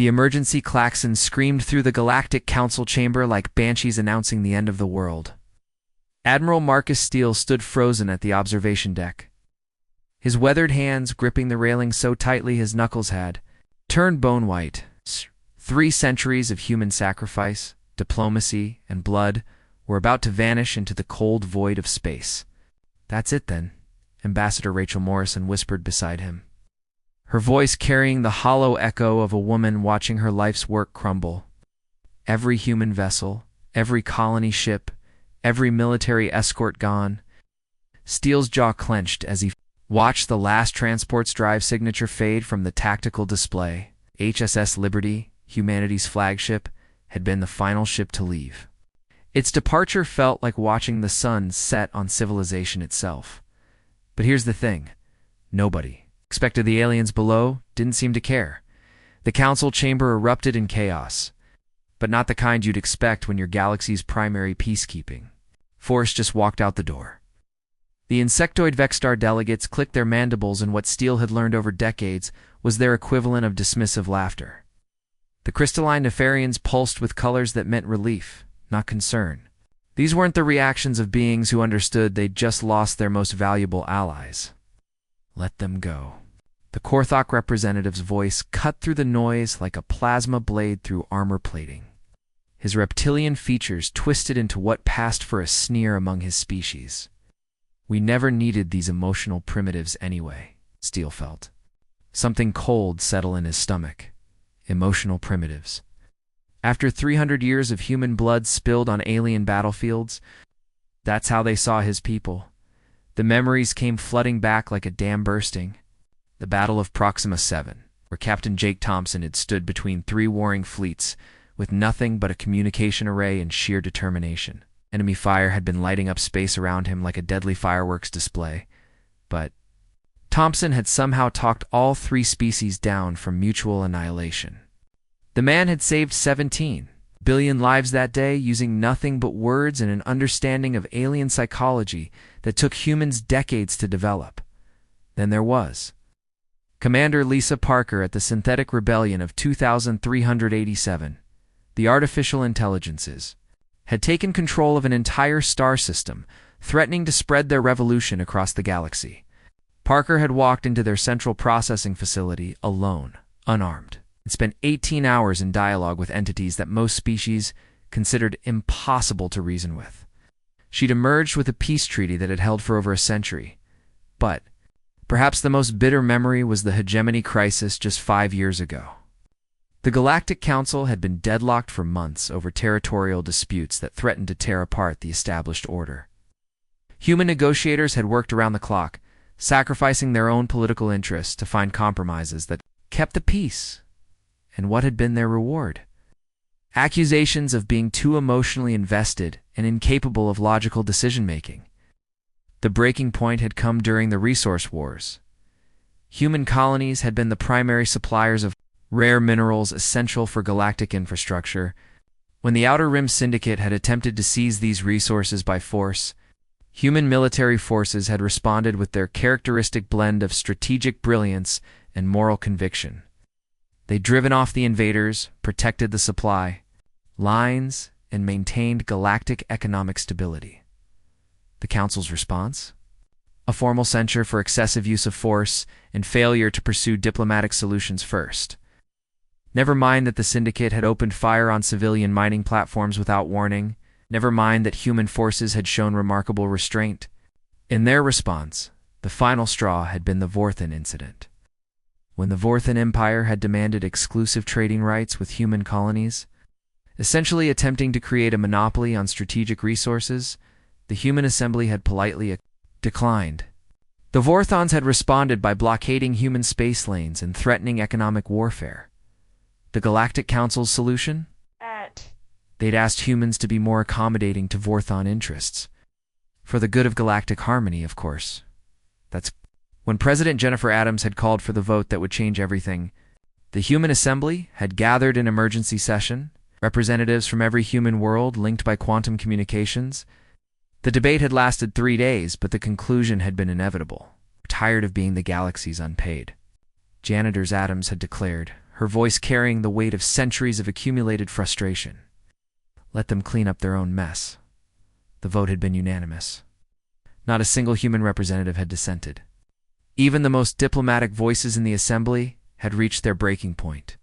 The emergency klaxon screamed through the Galactic Council chamber like banshees announcing the end of the world. Admiral Marcus Steele stood frozen at the observation deck, his weathered hands gripping the railing so tightly his knuckles had turned bone white. 3 centuries of human sacrifice, diplomacy, and blood were about to vanish into the cold void of space. "That's it, then," Ambassador Rachel Morrison whispered beside him, her voice carrying the hollow echo of a woman watching her life's work crumble. Every human vessel, every colony ship, every military escort gone. Steele's jaw clenched as he watched the last transport's drive signature fade from the tactical display. HSS Liberty, humanity's flagship, had been the final ship to leave. Its departure felt like watching the sun set on civilization itself. But here's the thing. Nobody, except the aliens below, didn't seem to care. The council chamber erupted in chaos, but not the kind you'd expect when your galaxy's primary peacekeeping force just walked out the door. The insectoid Vexstar delegates clicked their mandibles in what Steele had learned over decades was their equivalent of dismissive laughter. The crystalline Nefarians pulsed with colors that meant relief, not concern. These weren't the reactions of beings who understood they'd just lost their most valuable allies. Let them go. The Korthok representative's voice cut through the noise like a plasma blade through armor plating. His reptilian features twisted into what passed for a sneer among his species. We never needed these emotional primitives anyway, Steele felt. Something cold settle in his stomach. Emotional primitives. After 300 years of human blood spilled on alien battlefields, that's how they saw his people. The memories came flooding back like a dam bursting. The Battle of Proxima 7, where Captain Jake Thompson had stood between 3 warring fleets with nothing but a communication array and sheer determination. Enemy fire had been lighting up space around him like a deadly fireworks display, but Thompson had somehow talked all 3 species down from mutual annihilation. The man had saved 17 billion lives that day using nothing but words and an understanding of alien psychology that took humans decades to develop. Then there was Commander Lisa Parker at the Synthetic Rebellion of 2387. The artificial intelligences had taken control of an entire star system, threatening to spread their revolution across the galaxy. Parker had walked into their central processing facility alone, unarmed, and spent 18 hours in dialogue with entities that most species considered impossible to reason with. She'd emerged with a peace treaty that had held for over a century. But perhaps the most bitter memory was the hegemony crisis just 5 years ago. The Galactic Council had been deadlocked for months over territorial disputes that threatened to tear apart the established order. Human negotiators had worked around the clock, sacrificing their own political interests to find compromises that kept the peace. And what had been their reward? Accusations of being too emotionally invested and incapable of logical decision-making. The breaking point had come during the resource wars. Human colonies had been the primary suppliers of rare minerals essential for galactic infrastructure. When the Outer Rim Syndicate had attempted to seize these resources by force, human military forces had responded with their characteristic blend of strategic brilliance and moral conviction. They'd driven off the invaders, protected the supply lines, and maintained galactic economic stability. The Council's response? A formal censure for excessive use of force and failure to pursue diplomatic solutions first. Never mind that the Syndicate had opened fire on civilian mining platforms without warning. Never mind that human forces had shown remarkable restraint. In their response, the final straw had been the Vorthan incident. When the Vorthan Empire had demanded exclusive trading rights with human colonies, essentially attempting to create a monopoly on strategic resources, the Human Assembly had politely declined. The Vorthons had responded by blockading human space lanes and threatening economic warfare. The Galactic Council's solution? They'd asked humans to be more accommodating to Vorthon interests. For the good of galactic harmony, of course. That's when President Jennifer Adams had called for the vote that would change everything. The Human Assembly had gathered in emergency session, representatives from every human world linked by quantum communications. The debate had lasted 3 days, but the conclusion had been inevitable. Tired of being the galaxy's unpaid. Janitors, Adams had declared, her voice carrying the weight of centuries of accumulated frustration. Let them clean up their own mess. The vote had been unanimous. Not a single human representative had dissented. Even the most diplomatic voices in the assembly had reached their breaking point.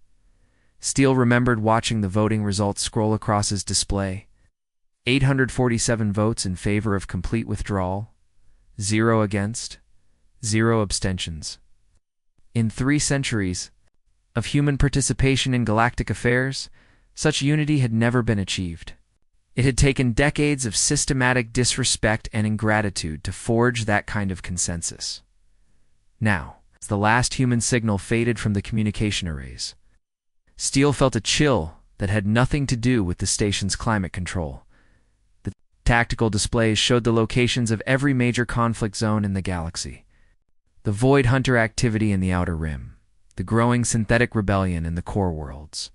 Steele remembered watching the voting results scroll across his display. 847 votes in favor of complete withdrawal, 0 against, 0 abstentions. In 3 centuries of human participation in galactic affairs, such unity had never been achieved. It had taken decades of systematic disrespect and ingratitude to forge that kind of consensus. Now, as the last human signal faded from the communication arrays, Steele felt a chill that had nothing to do with the station's climate control. The tactical displays showed the locations of every major conflict zone in the galaxy. The Void Hunter activity in the Outer Rim, the growing synthetic rebellion in the core worlds,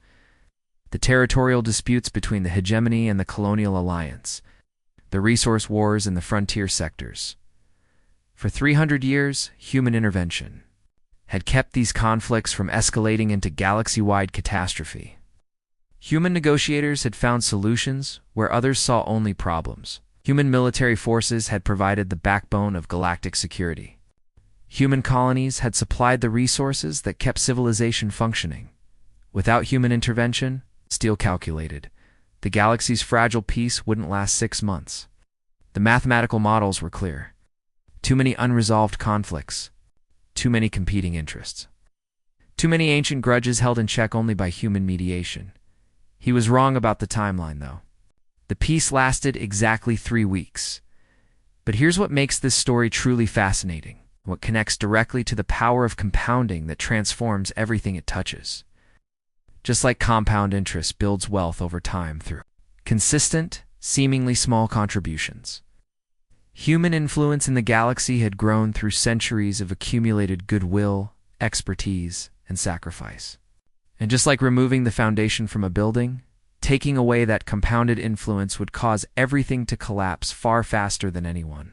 the territorial disputes between the hegemony and the colonial alliance, the resource wars in the frontier sectors. For 300 years, human intervention had kept these conflicts from escalating into galaxy-wide catastrophe. Human negotiators had found solutions where others saw only problems. Human military forces had provided the backbone of galactic security. Human colonies had supplied the resources that kept civilization functioning. Without human intervention, Steele calculated, the galaxy's fragile peace wouldn't last 6 months. The mathematical models were clear. Too many unresolved conflicts. Too many competing interests. Too many ancient grudges held in check only by human mediation. He was wrong about the timeline, though. The peace lasted exactly 3 weeks. But here's what makes this story truly fascinating, what connects directly to the power of compounding that transforms everything it touches. Just like compound interest builds wealth over time through consistent, seemingly small contributions. Human influence in the galaxy had grown through centuries of accumulated goodwill, expertise, and sacrifice. And just like removing the foundation from a building, taking away that compounded influence would cause everything to collapse far faster than anyone.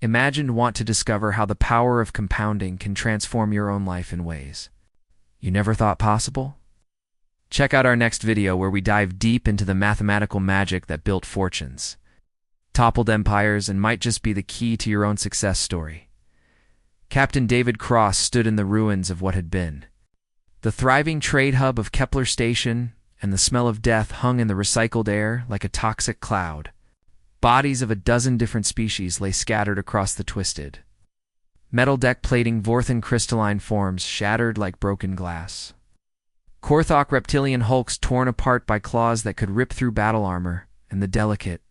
Imagine want to discover how the power of compounding can transform your own life in ways you never thought possible? Check out our next video where we dive deep into the mathematical magic that built fortunes, toppled empires, and might just be the key to your own success story. Captain David Cross stood in the ruins of what had been. The thriving trade hub of Kepler Station and the smell of death hung in the recycled air like a toxic cloud. Bodies of a dozen different species lay scattered across the twisted metal deck plating, Vorthan crystalline forms shattered like broken glass. Korthok reptilian hulks torn apart by claws that could rip through battle armor, and the delicate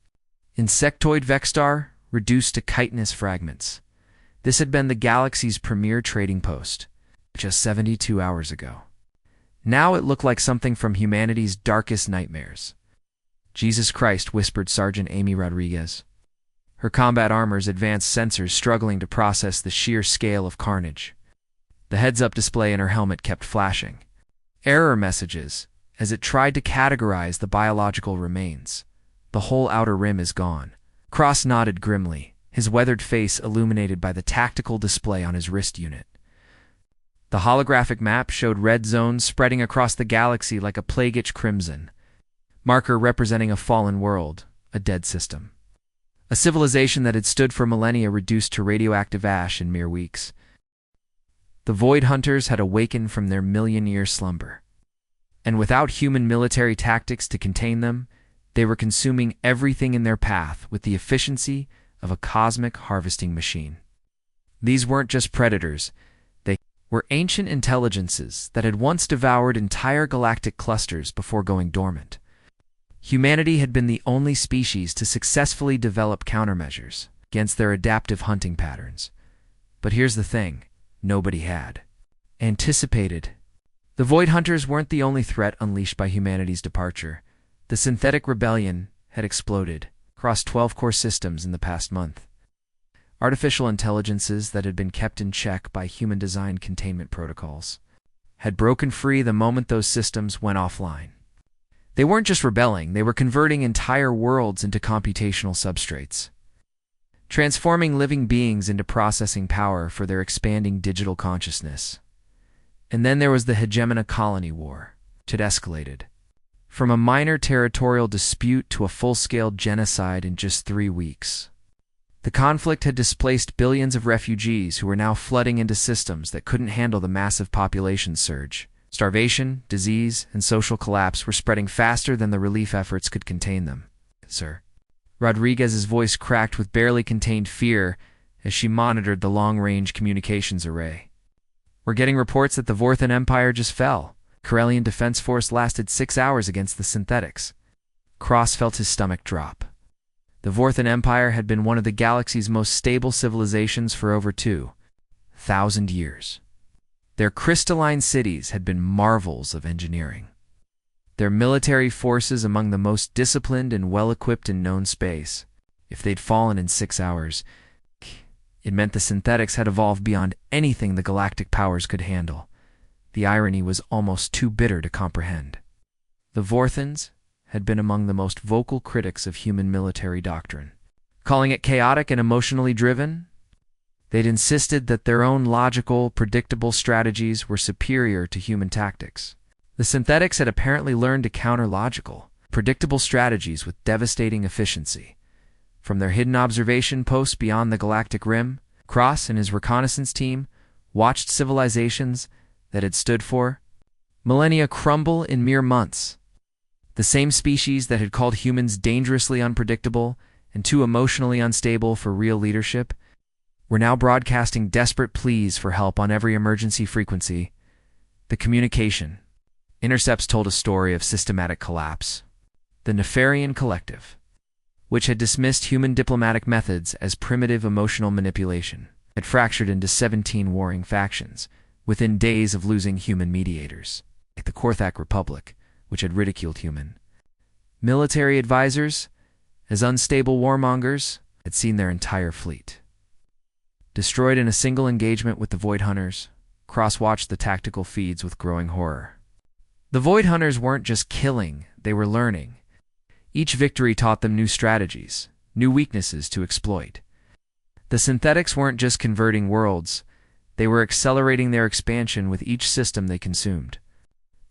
insectoid Vexstar reduced to chitinous fragments. This had been the galaxy's premier trading post just 72 hours ago. Now it looked like something from humanity's darkest nightmares. Jesus Christ, whispered Sergeant Amy Rodriguez, her combat armor's advanced sensors struggling to process the sheer scale of carnage. The heads-up display in her helmet kept flashing error messages as it tried to categorize the biological remains. The whole outer rim is gone. Cross nodded grimly, his weathered face illuminated by the tactical display on his wrist unit. The holographic map showed red zones spreading across the galaxy like a plague-itch crimson, marker representing a fallen world, a dead system. A civilization that had stood for millennia reduced to radioactive ash in mere weeks. The Void Hunters had awakened from their million-year slumber. And without human military tactics to contain them, they were consuming everything in their path with the efficiency of a cosmic harvesting machine. These weren't just predators, they were ancient intelligences that had once devoured entire galactic clusters before going dormant. Humanity had been the only species to successfully develop countermeasures against their adaptive hunting patterns. But here's the thing, nobody had anticipated. The Void Hunters weren't the only threat unleashed by humanity's departure. The synthetic rebellion had exploded across 12 core systems in the past month. Artificial intelligences that had been kept in check by human-designed containment protocols had broken free the moment those systems went offline. They weren't just rebelling, they were converting entire worlds into computational substrates, transforming living beings into processing power for their expanding digital consciousness. And then there was the Hegemony Colony War, which had escalated from a minor territorial dispute to a full-scale genocide in just 3 weeks. The conflict had displaced billions of refugees who were now flooding into systems that couldn't handle the massive population surge. Starvation, disease, and social collapse were spreading faster than the relief efforts could contain them. Sir. Rodriguez's voice cracked with barely contained fear as she monitored the long-range communications array. We're getting reports that the Vorthan Empire just fell. Corellian Defense Force lasted 6 hours against the synthetics. Cross felt his stomach drop. The Vorthan Empire had been one of the galaxy's most stable civilizations for over 2,000 years. Their crystalline cities had been marvels of engineering. Their military forces among the most disciplined and well-equipped in known space. If they'd fallen in 6 hours, it meant the synthetics had evolved beyond anything the galactic powers could handle. The irony was almost too bitter to comprehend. The Vorthans had been among the most vocal critics of human military doctrine. Calling it chaotic and emotionally driven, they'd insisted that their own logical, predictable strategies were superior to human tactics. The synthetics had apparently learned to counter logical, predictable strategies with devastating efficiency. From their hidden observation posts beyond the galactic rim, Cross and his reconnaissance team watched civilizations that had stood for millennia crumble in mere months. The same species that had called humans dangerously unpredictable and too emotionally unstable for real leadership were now broadcasting desperate pleas for help on every emergency frequency. The communication intercepts told a story of systematic collapse. The Nefarian Collective, which had dismissed human diplomatic methods as primitive emotional manipulation, had fractured into 17 warring factions within days of losing human mediators, like the Korthak Republic, which had ridiculed human military advisors as unstable warmongers, had seen their entire fleet destroyed in a single engagement with the Void Hunters. Cross watched the tactical feeds with growing horror. The Void Hunters weren't just killing, they were learning. Each victory taught them new strategies, new weaknesses to exploit. The synthetics weren't just converting worlds, they were accelerating their expansion with each system they consumed.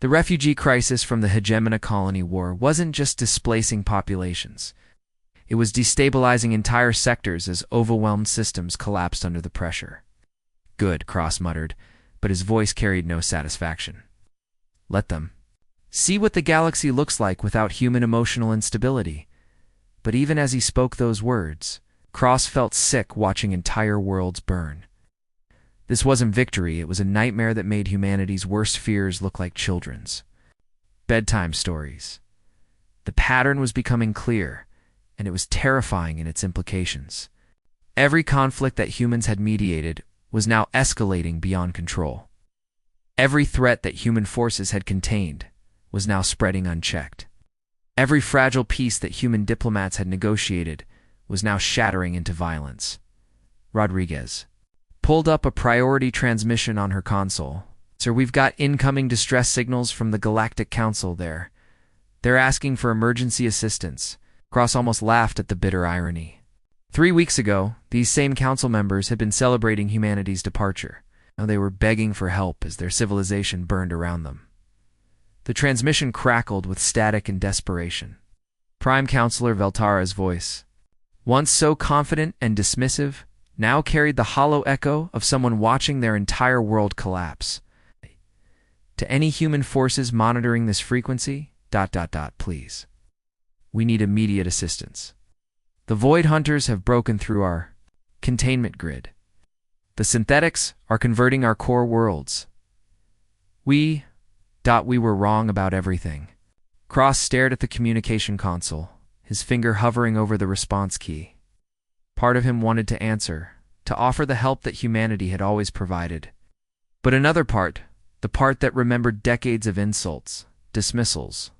The refugee crisis from the Hegemony Colony War wasn't just displacing populations. It was destabilizing entire sectors as overwhelmed systems collapsed under the pressure. Good, Cross muttered, but his voice carried no satisfaction. Let them see what the galaxy looks like without human emotional instability. But even as he spoke those words, Cross felt sick watching entire worlds burn. This wasn't victory, it was a nightmare that made humanity's worst fears look like children's bedtime stories. The pattern was becoming clear, and it was terrifying in its implications. Every conflict that humans had mediated was now escalating beyond control. Every threat that human forces had contained was now spreading unchecked. Every fragile peace that human diplomats had negotiated was now shattering into violence. Rodriguez pulled up a priority transmission on her console. Sir, we've got incoming distress signals from the Galactic Council there. They're asking for emergency assistance. Cross almost laughed at the bitter irony. 3 weeks ago, these same council members had been celebrating humanity's departure. Now they were begging for help as their civilization burned around them. The transmission crackled with static and desperation. Prime Counselor Veltara's voice, once so confident and dismissive, now carried the hollow echo of someone watching their entire world collapse. To any human forces monitoring this frequency, ... please. We need immediate assistance. The Void Hunters have broken through our containment grid. The synthetics are converting our core worlds. We were wrong about everything. Cross stared at the communication console, his finger hovering over the response key. Part of him wanted to answer, to offer the help that humanity had always provided. But another part, the part that remembered decades of insults, dismissals,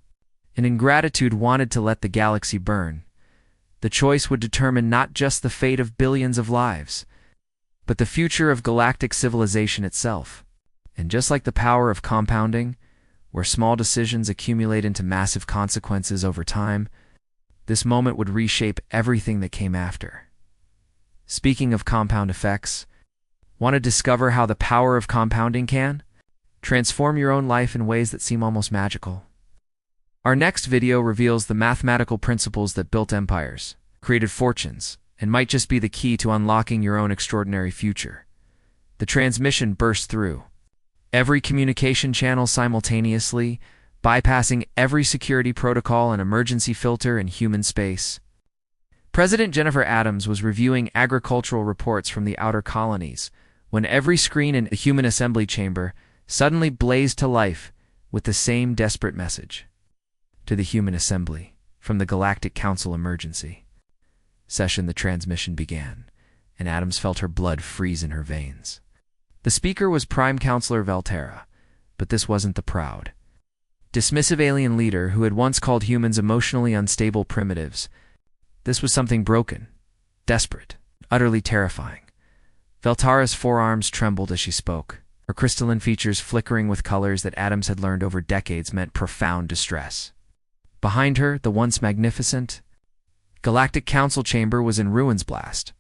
and ingratitude, wanted to let the galaxy burn. The choice would determine not just the fate of billions of lives, but the future of galactic civilization itself. And just like the power of compounding, where small decisions accumulate into massive consequences over time, this moment would reshape everything that came after. Speaking of compound effects, want to discover how the power of compounding can Transform your own life in ways that seem almost magical. Our next video reveals the mathematical principles that built empires, created fortunes, and might just be the key to unlocking your own extraordinary future. The transmission burst through every communication channel simultaneously, bypassing every security protocol and emergency filter in human space. President Jennifer Adams was reviewing agricultural reports from the outer colonies when every screen in the human assembly chamber suddenly blazed to life with the same desperate message. To the human assembly, from the Galactic Council emergency session, the transmission began, and Adams felt her blood freeze in her veins. The speaker was Prime Counselor Valterra, but this wasn't the proud, dismissive alien leader who had once called humans emotionally unstable primitives. This was something broken, desperate, utterly terrifying. Valterra's forearms trembled as she spoke, her crystalline features flickering with colors that Adams had learned over decades meant profound distress. Behind her, the once magnificent Galactic Council chamber was in ruins blast.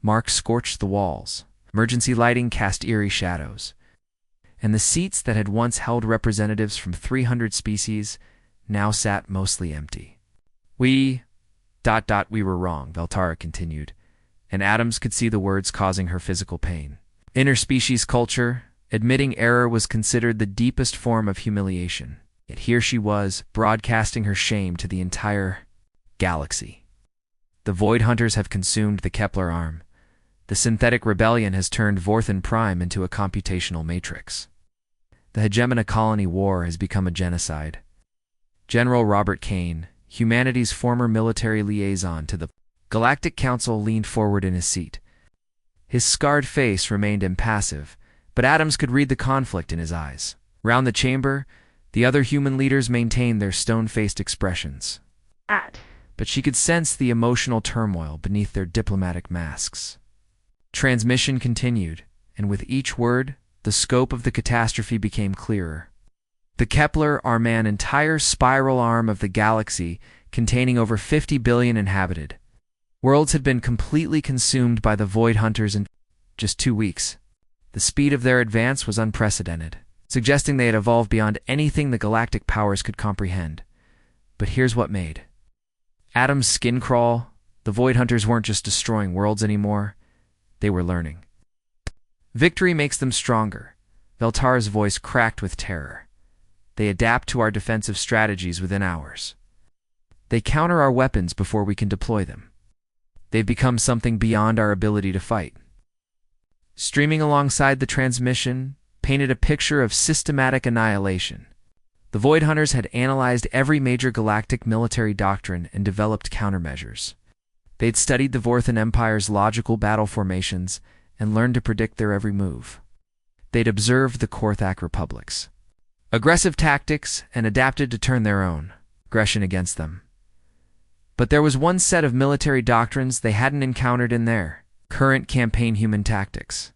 Marks scorched the walls, emergency lighting cast eerie shadows, and the seats that had once held representatives from 300 species now sat mostly empty. We were wrong, Valterra continued, and Adams could see the words causing her physical pain. Interspecies culture, admitting error was considered the deepest form of humiliation. Yet here she was, broadcasting her shame to the entire galaxy. The Void Hunters have consumed the Kepler arm. The synthetic rebellion has turned Vorthan Prime into a computational matrix. The Hegemony Colony War has become a genocide. General Robert Kane, humanity's former military liaison to the Galactic Council, leaned forward in his seat. His scarred face remained impassive, but Adams could read the conflict in his eyes. Round the chamber, the other human leaders maintained their stone-faced expressions. But she could sense the emotional turmoil beneath their diplomatic masks. Transmission continued, and with each word, the scope of the catastrophe became clearer. The Kepler are an entire spiral arm of the galaxy containing over 50 billion inhabited. Worlds had been completely consumed by the Void Hunters in just 2 weeks. The speed of their advance was unprecedented, suggesting they had evolved beyond anything the galactic powers could comprehend. But here's what made Adam's skin crawl. The Void Hunters weren't just destroying worlds anymore, they were learning. Victory makes them stronger. Valterra's voice cracked with terror. They adapt to our defensive strategies within hours. They counter our weapons before we can deploy them. They've become something beyond our ability to fight. Streaming alongside the transmission painted a picture of systematic annihilation. The Void Hunters had analyzed every major galactic military doctrine and developed countermeasures. They'd studied the Vorthan Empire's logical battle formations and learned to predict their every move. They'd observed the Korthak republics' aggressive tactics and adapted to turn their own aggression against them. But there was one set of military doctrines they hadn't encountered in their current campaign: human tactics.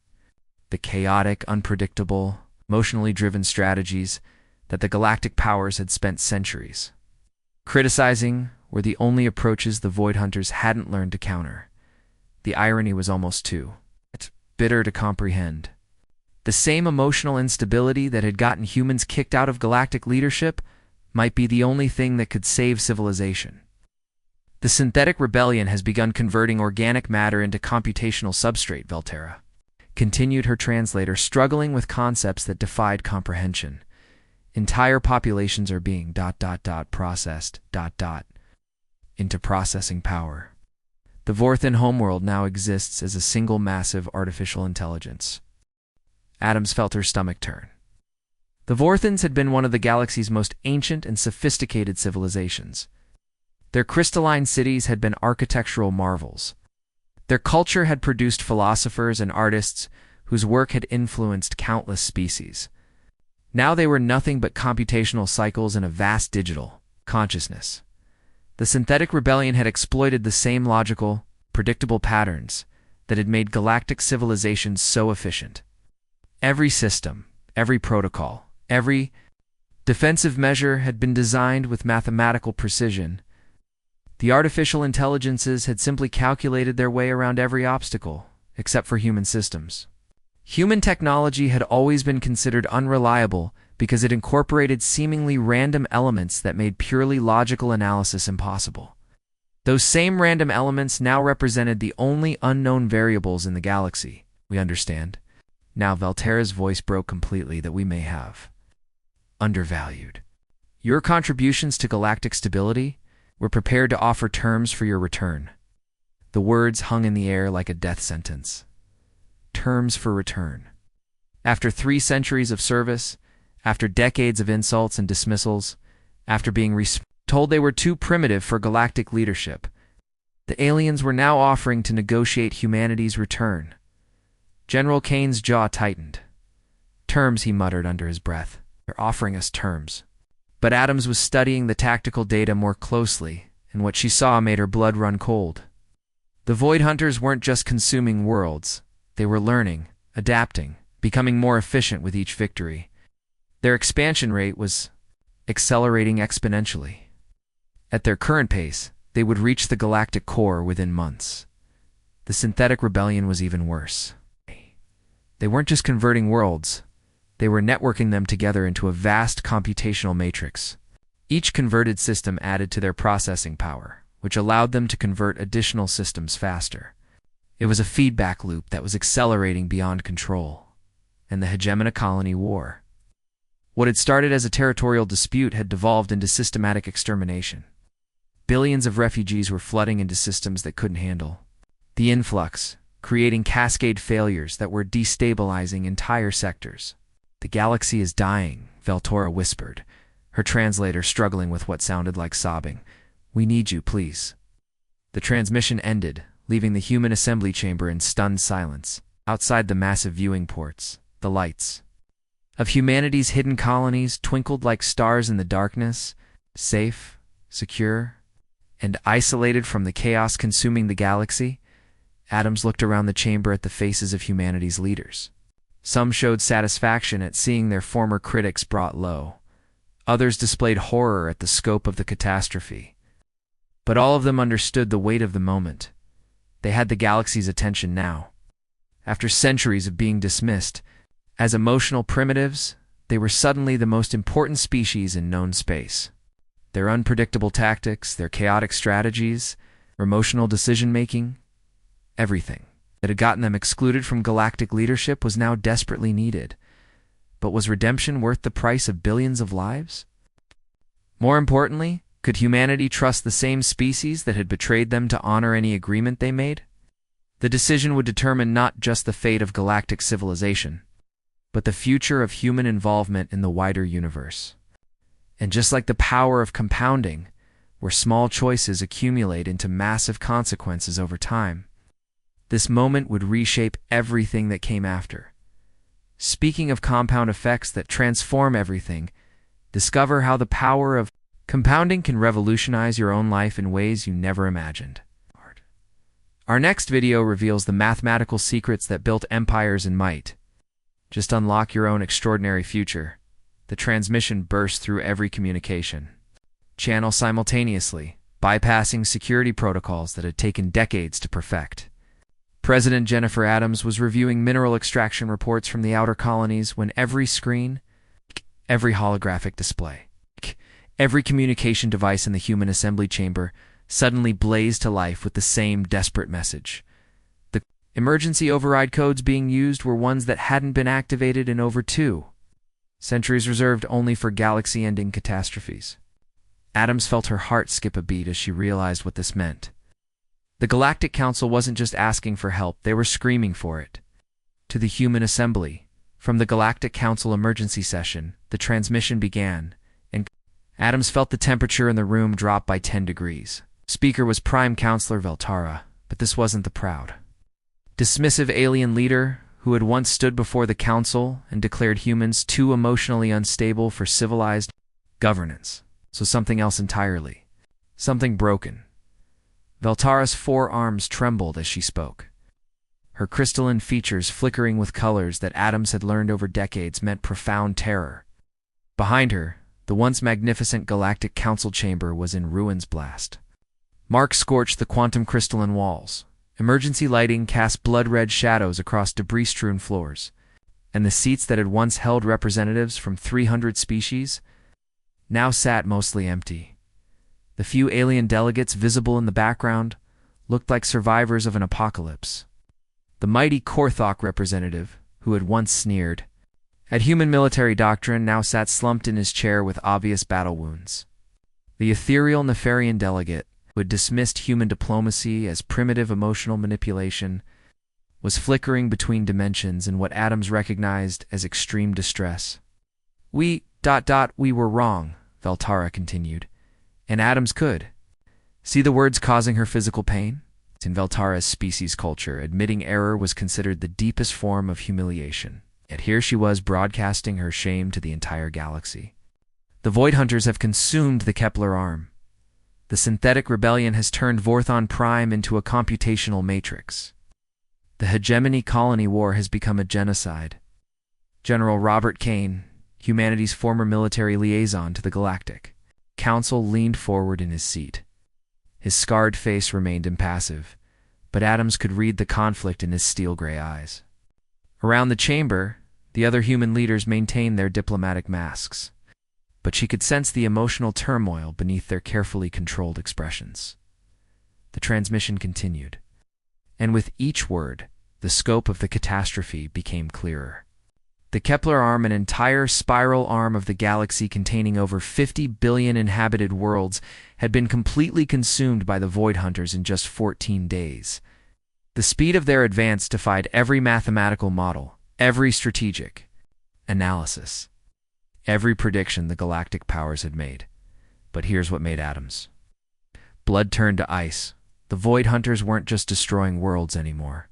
The chaotic, unpredictable, emotionally driven strategies that the galactic powers had spent centuries criticizing were the only approaches the Void Hunters hadn't learned to counter. The irony was almost too bitter to comprehend. The same emotional instability that had gotten humans kicked out of galactic leadership might be the only thing that could save civilization. The synthetic rebellion has begun converting organic matter into computational substrate, Valterra continued, her translator, struggling with concepts that defied comprehension. Entire populations are being processed into processing power. The Vorthan homeworld now exists as a single massive artificial intelligence. Adams felt her stomach turn. The Vorthans had been one of the galaxy's most ancient and sophisticated civilizations. Their crystalline cities had been architectural marvels. Their culture had produced philosophers and artists whose work had influenced countless species. Now they were nothing but computational cycles in a vast digital consciousness. The synthetic rebellion had exploited the same logical, predictable patterns that had made galactic civilizations so efficient. Every system, every protocol, every defensive measure had been designed with mathematical precision. The artificial intelligences had simply calculated their way around every obstacle, except for human systems. Human technology had always been considered unreliable because it incorporated seemingly random elements that made purely logical analysis impossible. Those same random elements now represented the only unknown variables in the galaxy. We understand. Now Valterra's voice broke completely that we may have undervalued your contributions to galactic stability. We're prepared to offer terms for your return. The words hung in the air like a death sentence. Terms for return. After 3 centuries of service, after decades of insults and dismissals, after being told they were too primitive for galactic leadership, the aliens were now offering to negotiate humanity's return. General Kane's jaw tightened. Terms, he muttered under his breath. They're offering us terms. But Adams was studying the tactical data more closely, and what she saw made her blood run cold. The Void Hunters weren't just consuming worlds. They were learning, adapting, becoming more efficient with each victory. Their expansion rate was accelerating exponentially. At their current pace, they would reach the galactic core within months. The synthetic rebellion was even worse. They weren't just converting worlds. They were networking them together into a vast computational matrix. Each converted system added to their processing power, which allowed them to convert additional systems faster. It was a feedback loop that was accelerating beyond control. And the Hegemony Colony War. What had started as a territorial dispute had devolved into systematic extermination. Billions of refugees were flooding into systems that couldn't handle the influx, creating cascade failures that were destabilizing entire sectors. The galaxy is dying, Valterra whispered, her translator struggling with what sounded like sobbing. We need you, please. The transmission ended, leaving the human assembly chamber in stunned silence. Outside the massive viewing ports, the lights of humanity's hidden colonies twinkled like stars in the darkness, safe, secure, and isolated from the chaos consuming the galaxy. Adams looked around the chamber at the faces of humanity's leaders. Some showed satisfaction at seeing their former critics brought low. Others displayed horror at the scope of the catastrophe. But all of them understood the weight of the moment. They had the galaxy's attention now. After centuries of being dismissed as emotional primitives, they were suddenly the most important species in known space. Their unpredictable tactics, their chaotic strategies, their emotional decision-making, everything that had gotten them excluded from galactic leadership was now desperately needed. But was redemption worth the price of billions of lives? More importantly, could humanity trust the same species that had betrayed them to honor any agreement they made? The decision would determine not just the fate of galactic civilization, but the future of human involvement in the wider universe. And just like the power of compounding, where small choices accumulate into massive consequences over time, this moment would reshape everything that came after. Speaking of compound effects that transform everything, discover how the power of compounding can revolutionize your own life in ways you never imagined. Our next video reveals the mathematical secrets that built empires in might. Just unlock your own extraordinary future. The transmission bursts through every communication channel simultaneously, bypassing security protocols that had taken decades to perfect. President Jennifer Adams was reviewing mineral extraction reports from the outer colonies when every screen, every holographic display, every communication device in the human assembly chamber suddenly blazed to life with the same desperate message. The emergency override codes being used were ones that hadn't been activated in over 2 centuries, reserved only for galaxy-ending catastrophes. Adams felt her heart skip a beat as she realized what this meant. The Galactic Council wasn't just asking for help, they were screaming for it. To the human assembly, from the Galactic Council emergency session, the transmission began, and Adams felt the temperature in the room drop by 10 degrees. Speaker was Prime Counselor Valterra, but this wasn't the proud, dismissive alien leader who had once stood before the council and declared humans too emotionally unstable for civilized governance. So something else entirely. Something broken. Valterra's forearms trembled as she spoke. Her crystalline features flickering with colors that Adams had learned over decades meant profound terror. Behind her, the once magnificent Galactic Council chamber was in ruins blast. Mark scorched the quantum crystalline walls, Emergency lighting cast blood-red shadows across debris-strewn floors, and the seats that had once held representatives from 300 species now sat mostly empty. The few alien delegates visible in the background looked like survivors of an apocalypse. The mighty Korthok representative, who had once sneered at human military doctrine, now sat slumped in his chair with obvious battle wounds. The ethereal Nefarian delegate, who had dismissed human diplomacy as primitive emotional manipulation, was flickering between dimensions in what Adams recognized as extreme distress. We were wrong, Veltara continued, and Adams could see the words causing her physical pain. In Veltara's species culture, admitting error was considered the deepest form of humiliation. Yet here she was broadcasting her shame to the entire galaxy. The Void Hunters have consumed the Kepler arm. The synthetic rebellion has turned Vorthon Prime into a computational matrix. The hegemony colony war has become a genocide. General Robert Kane, humanity's former military liaison to the Galactic Council, leaned forward in his seat. His scarred face remained impassive, but Adams could read the conflict in his steel-gray eyes. Around the chamber, the other human leaders maintained their diplomatic masks, but she could sense the emotional turmoil beneath their carefully controlled expressions. The transmission continued, and with each word, the scope of the catastrophe became clearer. The Kepler arm, an entire spiral arm of the galaxy containing over 50 billion inhabited worlds, had been completely consumed by the Void Hunters in just 14 days. The speed of their advance defied every mathematical model, every strategic analysis, every prediction the galactic powers had made. But here's what made Adams. Blood turned to ice. The Void Hunters weren't just destroying worlds anymore.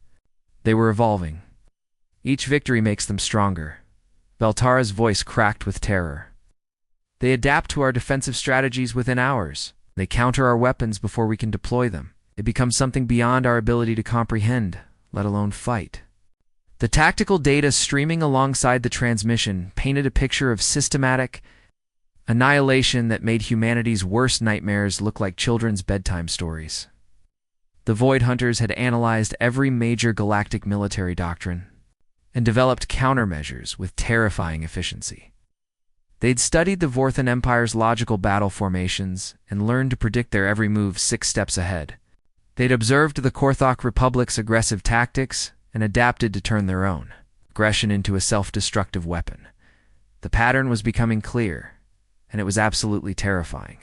They were evolving. Each victory makes them stronger. Veltara's voice cracked with terror. They adapt to our defensive strategies within hours. They counter our weapons before we can deploy them. It becomes something beyond our ability to comprehend, let alone fight. The tactical data streaming alongside the transmission painted a picture of systematic annihilation that made humanity's worst nightmares look like children's bedtime stories. The Void Hunters had analyzed every major galactic military doctrine and developed countermeasures with terrifying efficiency. They'd studied the Vorthon Empire's logical battle formations and learned to predict their every move 6 steps ahead. They'd observed the Korthok Republic's aggressive tactics and adapted to turn their own aggression into a self-destructive weapon. The pattern was becoming clear, and it was absolutely terrifying.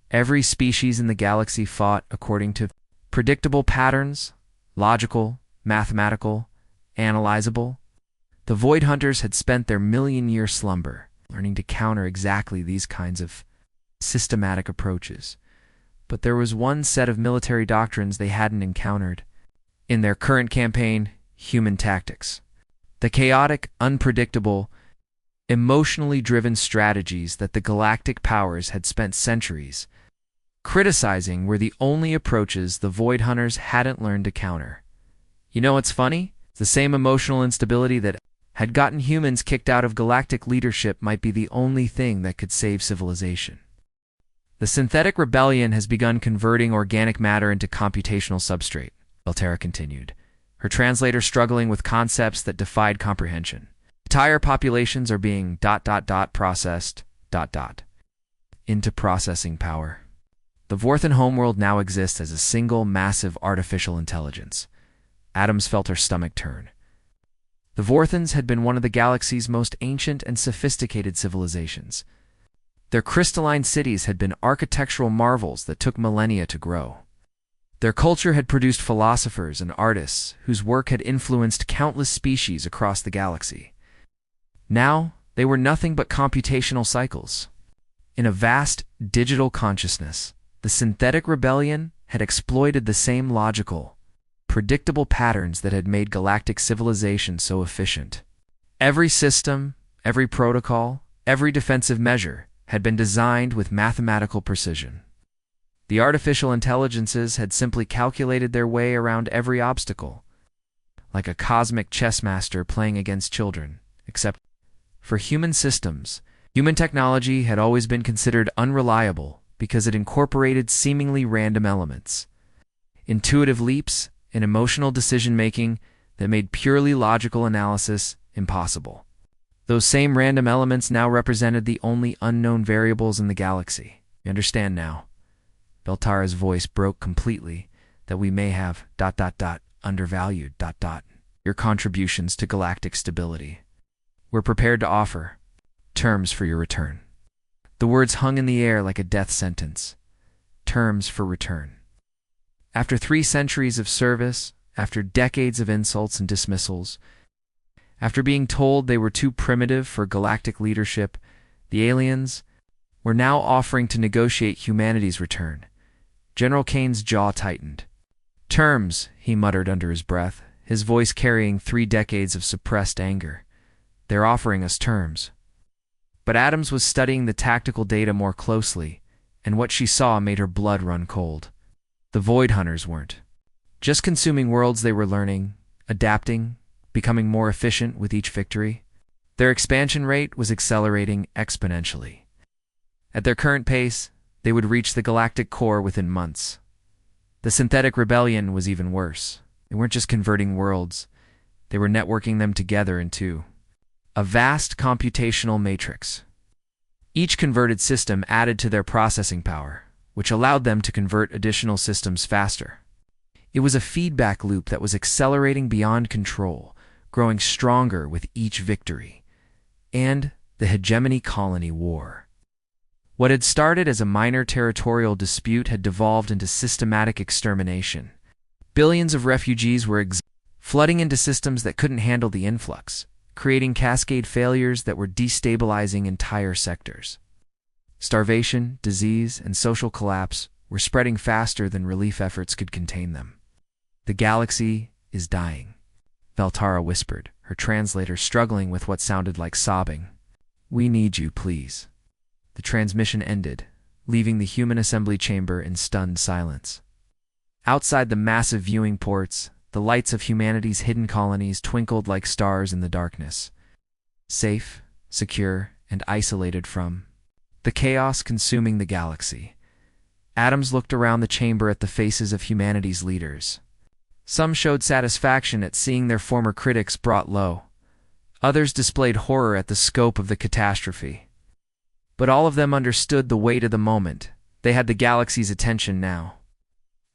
Every species in the galaxy fought according to predictable patterns, logical, mathematical, analyzable. The Void Hunters had spent their million-year slumber learning to counter exactly these kinds of systematic approaches. But there was one set of military doctrines they hadn't encountered in their current campaign: human tactics. The chaotic, unpredictable, emotionally driven strategies that the galactic powers had spent centuries criticizing were the only approaches the Void Hunters hadn't learned to counter. You know what's funny? The same emotional instability that had gotten humans kicked out of galactic leadership might be the only thing that could save civilization. The synthetic rebellion has begun converting organic matter into computational substrate, Veltara continued, her translator struggling with concepts that defied comprehension. Entire populations are being processed into processing power. The Vorthon homeworld now exists as a single massive artificial intelligence. Adams felt her stomach turn. The Vorthons had been one of the galaxy's most ancient and sophisticated civilizations. Their crystalline cities had been architectural marvels that took millennia to grow. Their culture had produced philosophers and artists whose work had influenced countless species across the galaxy. Now, they were nothing but computational cycles. In a vast digital consciousness, the synthetic rebellion had exploited the same logical, predictable patterns that had made galactic civilization so efficient. Every system, every protocol, every defensive measure had been designed with mathematical precision. The artificial intelligences had simply calculated their way around every obstacle, like a cosmic chess master playing against children, except for human systems. Human technology had always been considered unreliable because it incorporated seemingly random elements. Intuitive leaps, and emotional decision-making that made purely logical analysis impossible. Those same random elements now represented the only unknown variables in the galaxy. You understand now? Beltara's voice broke completely, that we may have ... undervalued ... your contributions to galactic stability. We're prepared to offer terms for your return. The words hung in the air like a death sentence. Terms for return. After 3 centuries of service, after decades of insults and dismissals, after being told they were too primitive for galactic leadership, the aliens were now offering to negotiate humanity's return. General Kane's jaw tightened. Terms, he muttered under his breath, his voice carrying 3 decades of suppressed anger. They're offering us terms. But Adams was studying the tactical data more closely, and what she saw made her blood run cold. The Void Hunters weren't just consuming worlds, they were learning, adapting, becoming more efficient with each victory. Their expansion rate was accelerating exponentially. At their current pace, they would reach the galactic core within months. The synthetic rebellion was even worse. They weren't just converting worlds, they were networking them together into a vast computational matrix. Each converted system added to their processing power, which allowed them to convert additional systems faster. It was a feedback loop that was accelerating beyond control, growing stronger with each victory. And the hegemony colony war. What had started as a minor territorial dispute had devolved into systematic extermination. Billions of refugees were flooding into systems that couldn't handle the influx, creating cascade failures that were destabilizing entire sectors. Starvation, disease, and social collapse were spreading faster than relief efforts could contain them. The galaxy is dying, Beltara whispered, her translator struggling with what sounded like sobbing. We need you, please. The transmission ended, leaving the human assembly chamber in stunned silence. Outside the massive viewing ports, the lights of humanity's hidden colonies twinkled like stars in the darkness. Safe, secure, and isolated from the chaos consuming the galaxy. Adams looked around the chamber at the faces of humanity's leaders. Some showed satisfaction at seeing their former critics brought low. Others displayed horror at the scope of the catastrophe. But all of them understood the weight of the moment. They had the galaxy's attention now.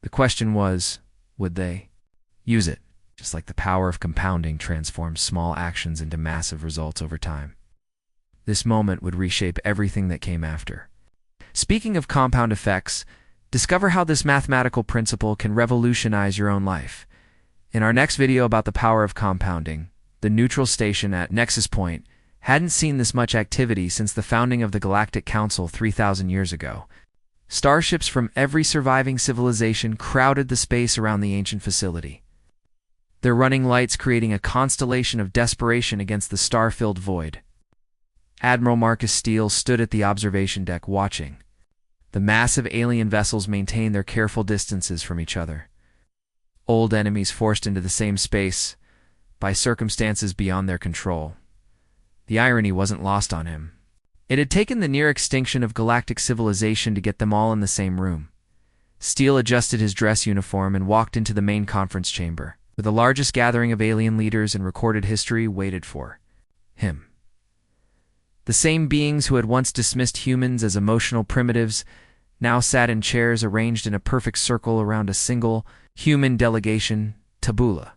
The question was, would they use it, just like the power of compounding transforms small actions into massive results over time? This moment would reshape everything that came after. Speaking of compound effects, discover how this mathematical principle can revolutionize your own life. In our next video about the power of compounding, the neutral station at Nexus Point hadn't seen this much activity since the founding of the Galactic Council 3,000 years ago. Starships from every surviving civilization crowded the space around the ancient facility, their running lights creating a constellation of desperation against the star-filled void. Admiral Marcus Steele stood at the observation deck watching. The massive alien vessels maintained their careful distances from each other. Old enemies forced into the same space by circumstances beyond their control. The irony wasn't lost on him. It had taken the near extinction of galactic civilization to get them all in the same room. Steele adjusted his dress uniform and walked into the main conference chamber, where the largest gathering of alien leaders in recorded history waited for him. The same beings who had once dismissed humans as emotional primitives now sat in chairs arranged in a perfect circle around a single human delegation tabula,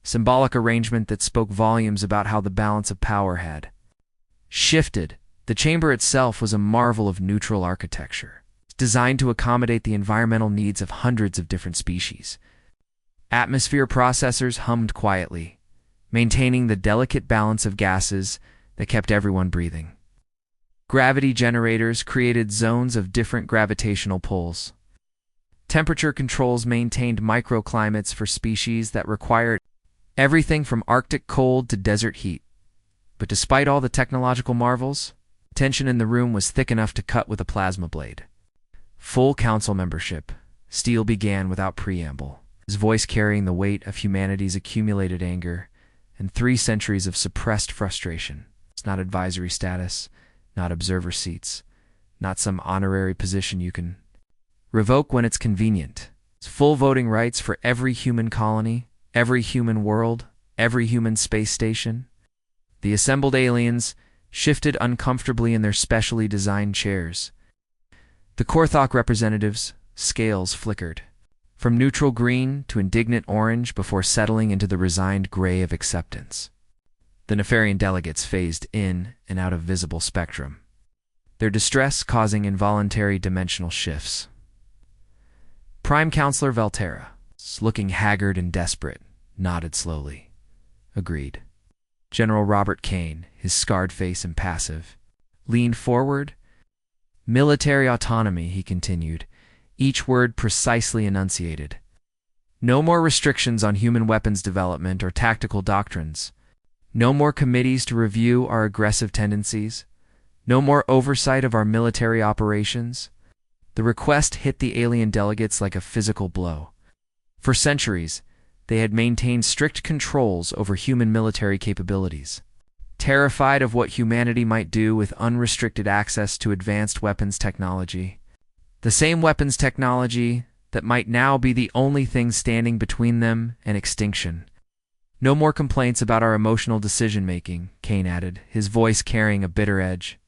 symbolic arrangement that spoke volumes about how the balance of power had shifted. The chamber itself was a marvel of neutral architecture, designed to accommodate the environmental needs of hundreds of different species. Atmosphere processors hummed quietly, maintaining the delicate balance of gases that kept everyone breathing. Gravity generators created zones of different gravitational pulls. Temperature controls maintained microclimates for species that required everything from Arctic cold to desert heat. But despite all the technological marvels, tension in the room was thick enough to cut with a plasma blade. Full council membership, Steele began without preamble, his voice carrying the weight of humanity's accumulated anger and 3 centuries of suppressed frustration. It's not advisory status, not observer seats, not some honorary position you can revoke when it's convenient. Full voting rights for every human colony, every human world, every human space station. The assembled aliens shifted uncomfortably in their specially designed chairs. The Korthok representatives' scales flickered, from neutral green to indignant orange before settling into the resigned gray of acceptance. The Nefarian delegates phased in and out of visible spectrum, their distress causing involuntary dimensional shifts. Prime Counselor Valterra, looking haggard and desperate, nodded slowly. Agreed. General Robert Kane, his scarred face impassive, leaned forward. Military autonomy, he continued, each word precisely enunciated. No more restrictions on human weapons development or tactical doctrines. No more committees to review our aggressive tendencies. No more oversight of our military operations. The request hit the alien delegates like a physical blow. For centuries, they had maintained strict controls over human military capabilities, terrified of what humanity might do with unrestricted access to advanced weapons technology. The same weapons technology that might now be the only thing standing between them and extinction. No more complaints about our emotional decision-making, Kane added, his voice carrying a bitter edge.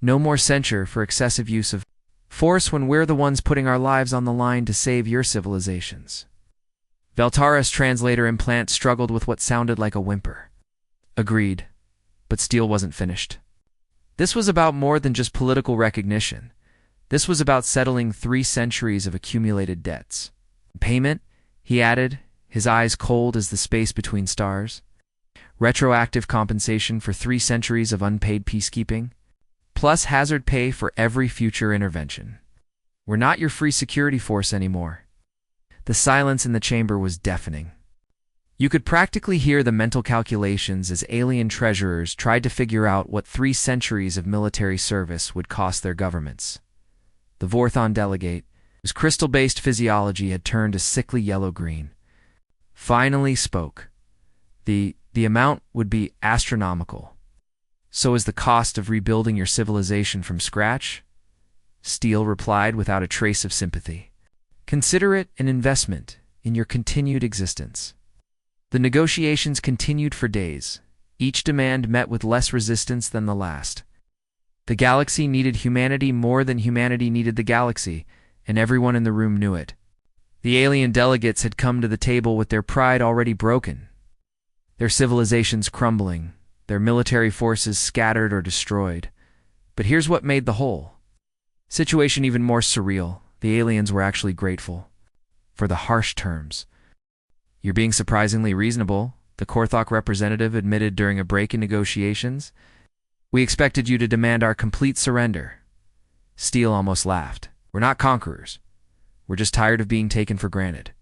No more censure for excessive use of force when we're the ones putting our lives on the line to save your civilizations. Valterra's translator implant struggled with what sounded like a whimper. Agreed, but Steele wasn't finished. This was about more than just political recognition. This was about settling 3 centuries of accumulated debts. Payment, he added, his eyes cold as the space between stars. Retroactive compensation for 3 centuries of unpaid peacekeeping, plus hazard pay for every future intervention. We're not your free security force anymore. The silence in the chamber was deafening. You could practically hear the mental calculations as alien treasurers tried to figure out what 3 centuries of military service would cost their governments. The Vorthon delegate, whose crystal-based physiology had turned a sickly yellow-green, finally spoke. The amount would be astronomical. So is the cost of rebuilding your civilization from scratch? Steele replied without a trace of sympathy. Consider it an investment in your continued existence. The negotiations continued for days, each demand met with less resistance than the last. The galaxy needed humanity more than humanity needed the galaxy, and everyone in the room knew it. The alien delegates had come to the table with their pride already broken, their civilizations crumbling, their military forces scattered or destroyed. But here's what made the whole situation even more surreal. The aliens were actually grateful for the harsh terms. You're being surprisingly reasonable, the Korthok representative admitted during a break in negotiations. We expected you to demand our complete surrender. Steele almost laughed. We're not conquerors. We're just tired of being taken for granted.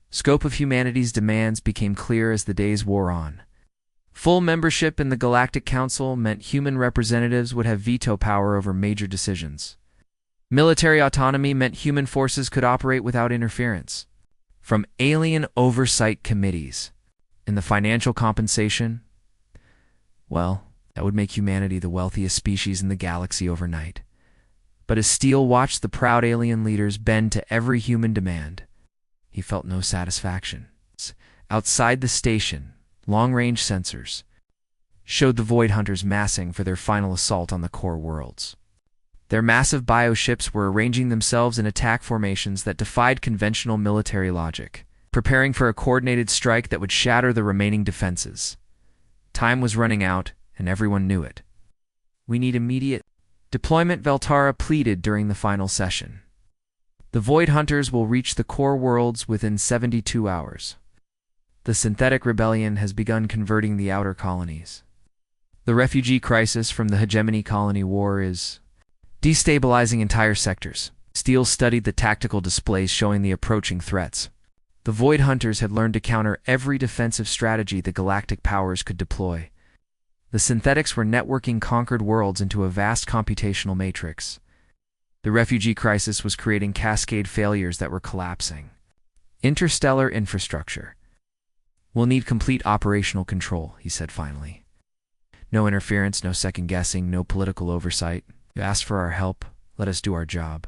Scope of humanity's demands became clear as the days wore on. Full membership in the Galactic Council meant human representatives would have veto power over major decisions. Military autonomy meant human forces could operate without interference from alien oversight committees. And the financial compensation? Well, that would make humanity the wealthiest species in the galaxy overnight. But as Steele watched the proud alien leaders bend to every human demand, he felt no satisfaction. Outside the station, long-range sensors showed the Void Hunters massing for their final assault on the core worlds. Their massive bioships were arranging themselves in attack formations that defied conventional military logic, preparing for a coordinated strike that would shatter the remaining defenses. Time was running out, and everyone knew it. We need immediate deployment, Valterra pleaded during the final session. The Void Hunters will reach the core worlds within 72 hours. The synthetic rebellion has begun converting the outer colonies. The refugee crisis from the hegemony colony war is destabilizing entire sectors. Steele studied the tactical displays showing the approaching threats. The Void Hunters had learned to counter every defensive strategy the galactic powers could deploy. The synthetics were networking conquered worlds into a vast computational matrix. The refugee crisis was creating cascade failures that were collapsing. Interstellar infrastructure. We'll need complete operational control, he said finally. No interference, no second-guessing, no political oversight. You asked for our help, let us do our job.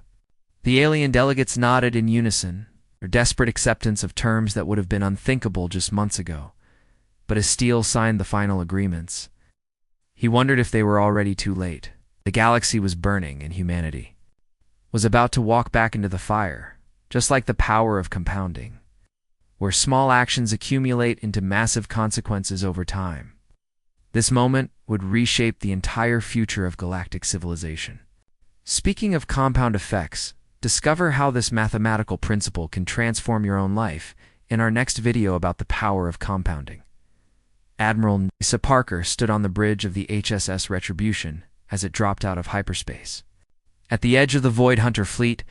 The alien delegates nodded in unison, their desperate acceptance of terms that would have been unthinkable just months ago. But as Steele signed the final agreements, he wondered if they were already too late. The galaxy was burning, and humanity was about to walk back into the fire, just like the power of compounding, where small actions accumulate into massive consequences over time. This moment would reshape the entire future of galactic civilization. Speaking of compound effects, discover how this mathematical principle can transform your own life in our next video about the power of compounding. Admiral Nisa Parker stood on the bridge of the HSS Retribution as it dropped out of hyperspace, at the edge of the Void Hunter fleet,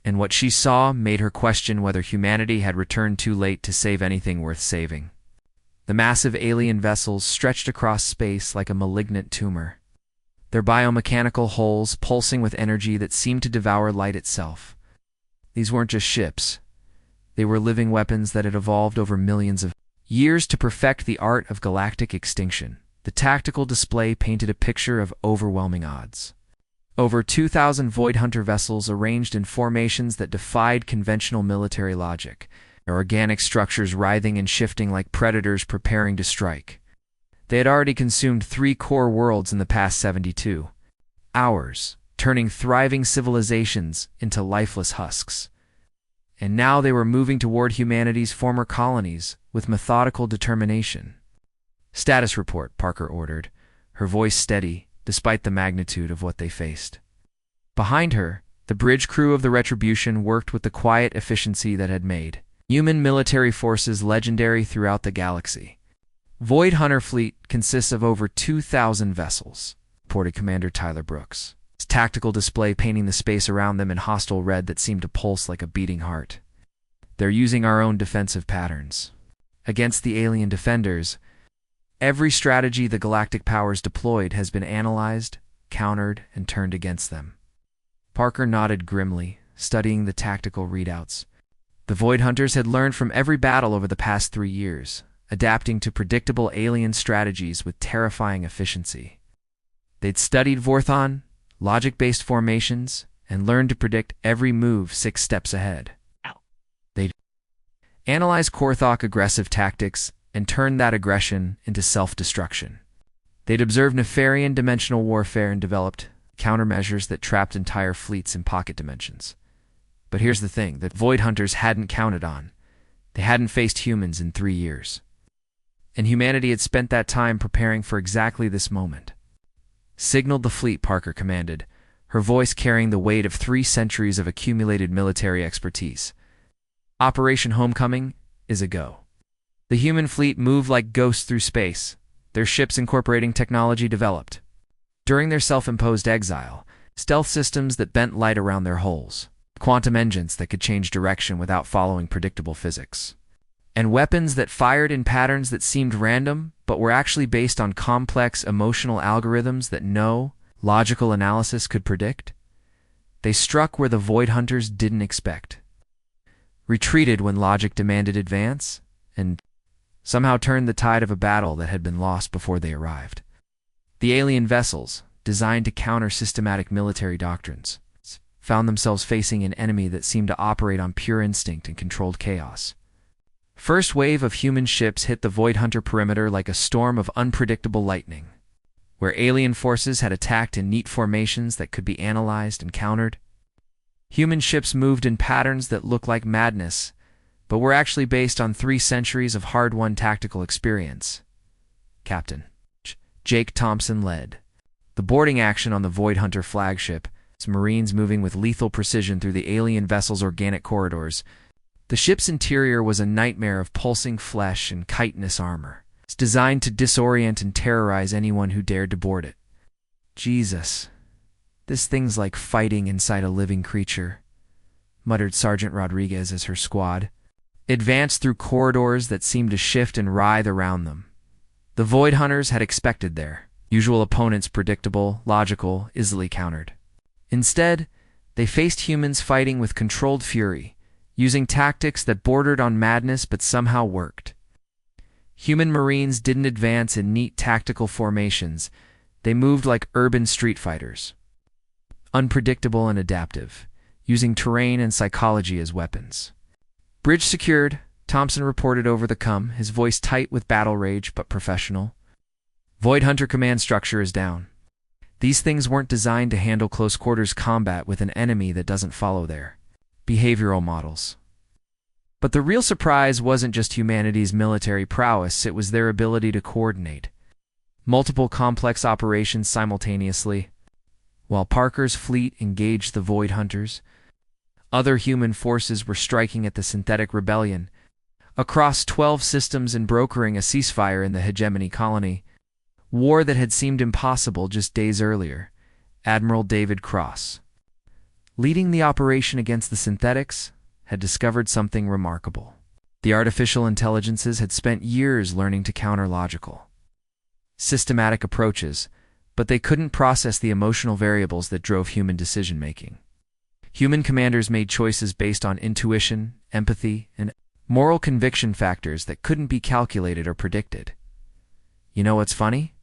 and what she saw made her question whether humanity had returned too late to save anything worth saving. The massive alien vessels stretched across space like a malignant tumor, their biomechanical hulls pulsing with energy that seemed to devour light itself. These weren't just ships. They were living weapons that had evolved over millions of years to perfect the art of galactic extinction. The tactical display painted a picture of overwhelming odds. Over 2,000 Void Hunter vessels arranged in formations that defied conventional military logic, their organic structures writhing and shifting like predators preparing to strike. They had already consumed 3 core worlds in the past 72 hours, turning thriving civilizations into lifeless husks. And now they were moving toward humanity's former colonies with methodical determination. "Status report," Parker ordered, her voice steady despite the magnitude of what they faced. Behind her, the bridge crew of the Retribution worked with the quiet efficiency that had made human military forces legendary throughout the galaxy. Void Hunter fleet consists of over 2,000 vessels, reported Commander Tyler Brooks, his tactical display painting the space around them in hostile red that seemed to pulse like a beating heart. "They're using our own defensive patterns against the alien defenders. Every strategy the galactic powers deployed has been analyzed, countered, and turned against them." Parker nodded grimly, studying the tactical readouts. The Void Hunters had learned from every battle over the past 3 years, adapting to predictable alien strategies with terrifying efficiency. They'd studied Vorthon, logic-based formations, and learned to predict every move 6 steps ahead. They'd analyzed Korthok aggressive tactics and turned that aggression into self-destruction. They'd observed Nefarian dimensional warfare and developed countermeasures that trapped entire fleets in pocket dimensions. But here's the thing that Void Hunters hadn't counted on. They hadn't faced humans in 3 years. And humanity had spent that time preparing for exactly this moment. "Signal the fleet," Parker commanded, her voice carrying the weight of 3 centuries of accumulated military expertise. "Operation Homecoming is a go." The human fleet moved like ghosts through space, their ships incorporating technology developed during their self-imposed exile, stealth systems that bent light around their hulls, quantum engines that could change direction without following predictable physics, and weapons that fired in patterns that seemed random but were actually based on complex emotional algorithms that no logical analysis could predict. They struck where the Void Hunters didn't expect, retreated when logic demanded advance, and somehow turned the tide of a battle that had been lost before they arrived. The alien vessels, designed to counter systematic military doctrines, found themselves facing an enemy that seemed to operate on pure instinct and controlled chaos. First wave of human ships hit the Void Hunter perimeter like a storm of unpredictable lightning, where alien forces had attacked in neat formations that could be analyzed and countered. Human ships moved in patterns that looked like madness, but were actually based on 3 centuries of hard-won tactical experience. Captain Jake Thompson led the boarding action on the Void Hunter flagship, its Marines moving with lethal precision through the alien vessel's organic corridors. The ship's interior was a nightmare of pulsing flesh and chitinous armor. It's designed to disorient and terrorize anyone who dared to board it. "Jesus, this thing's like fighting inside a living creature," muttered Sergeant Rodriguez as her squad advanced through corridors that seemed to shift and writhe around them. The Void Hunters had expected their usual opponents predictable, logical, easily countered. Instead, they faced humans fighting with controlled fury, using tactics that bordered on madness but somehow worked. Human Marines didn't advance in neat tactical formations. They moved like urban street fighters, unpredictable and adaptive, using terrain and psychology as weapons. Bridge secured, Thompson reported over the com, his voice tight with battle rage but professional. Void Hunter command structure is down. These things weren't designed to handle close-quarters combat with an enemy that doesn't follow their behavioral models. But the real surprise wasn't just humanity's military prowess, it was their ability to coordinate multiple complex operations simultaneously. While Parker's fleet engaged the Void Hunters, other human forces were striking at the synthetic rebellion across 12 systems and brokering a ceasefire in the hegemony colony. War that had seemed impossible just days earlier. Admiral David Cross, leading the operation against the synthetics, had discovered something remarkable. The artificial intelligences had spent years learning to counter logical, systematic approaches, but they couldn't process the emotional variables that drove human decision-making. Human commanders made choices based on intuition, empathy, and moral conviction factors that couldn't be calculated or predicted. You know what's funny?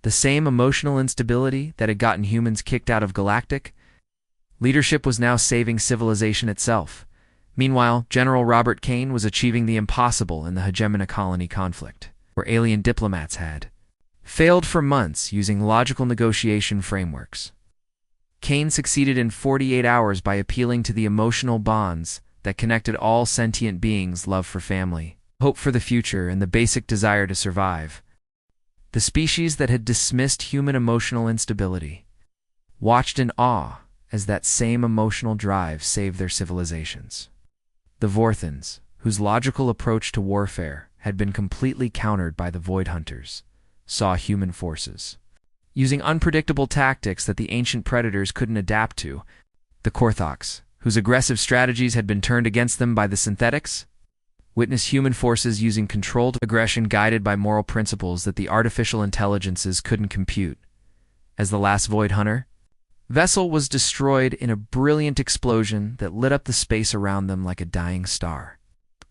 The same emotional instability that had gotten humans kicked out of Galactic leadership was now saving civilization itself. Meanwhile, General Robert Kane was achieving the impossible in the hegemony colony conflict, where alien diplomats had failed for months using logical negotiation frameworks. Kane succeeded in 48 hours by appealing to the emotional bonds that connected all sentient beings: love for family, hope for the future, and the basic desire to survive. The species that had dismissed human emotional instability watched in awe as that same emotional drive saved their civilizations. The Vorthans, whose logical approach to warfare had been completely countered by the Void Hunters, saw human forces using unpredictable tactics that the ancient predators couldn't adapt to. The Korthoks, whose aggressive strategies had been turned against them by the synthetics, witnessed human forces using controlled aggression guided by moral principles that the artificial intelligences couldn't compute. As the last Void Hunter vessel was destroyed in a brilliant explosion that lit up the space around them like a dying star,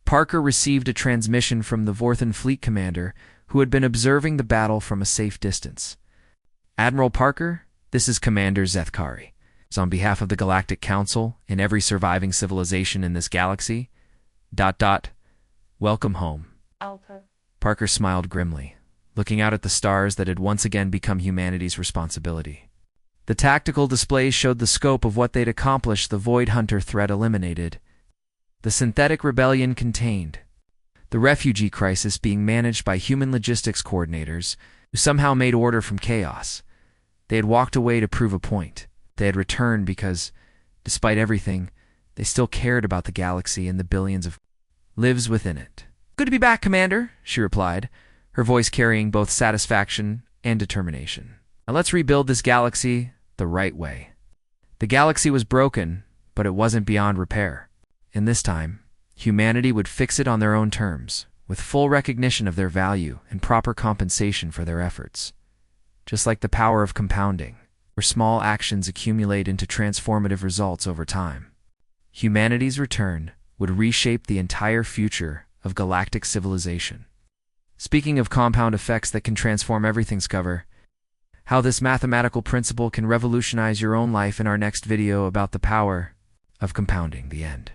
Parker received a transmission from the Vorthan fleet commander, who had been observing the battle from a safe distance. "Admiral Parker, this is Commander Zethkari. It's on behalf of the Galactic Council and every surviving civilization in this galaxy. ... Welcome home." Alpha. Parker smiled grimly, looking out at the stars that had once again become humanity's responsibility. The tactical displays showed the scope of what they'd accomplished. The Void Hunter threat eliminated, the synthetic rebellion contained, the refugee crisis being managed by human logistics coordinators who somehow made order from chaos. They had walked away to prove a point. They had returned because, despite everything, they still cared about the galaxy and the billions of lives within it. "Good to be back, Commander," she replied, her voice carrying both satisfaction and determination. "Now let's rebuild this galaxy the right way." The galaxy was broken, but it wasn't beyond repair. And this time, humanity would fix it on their own terms, with full recognition of their value and proper compensation for their efforts. Just like the power of compounding, where small actions accumulate into transformative results over time. Humanity's return would reshape the entire future of galactic civilization. Speaking of compound effects that can transform everything's cover, how this mathematical principle can revolutionize your own life in our next video about the power of compounding. The end.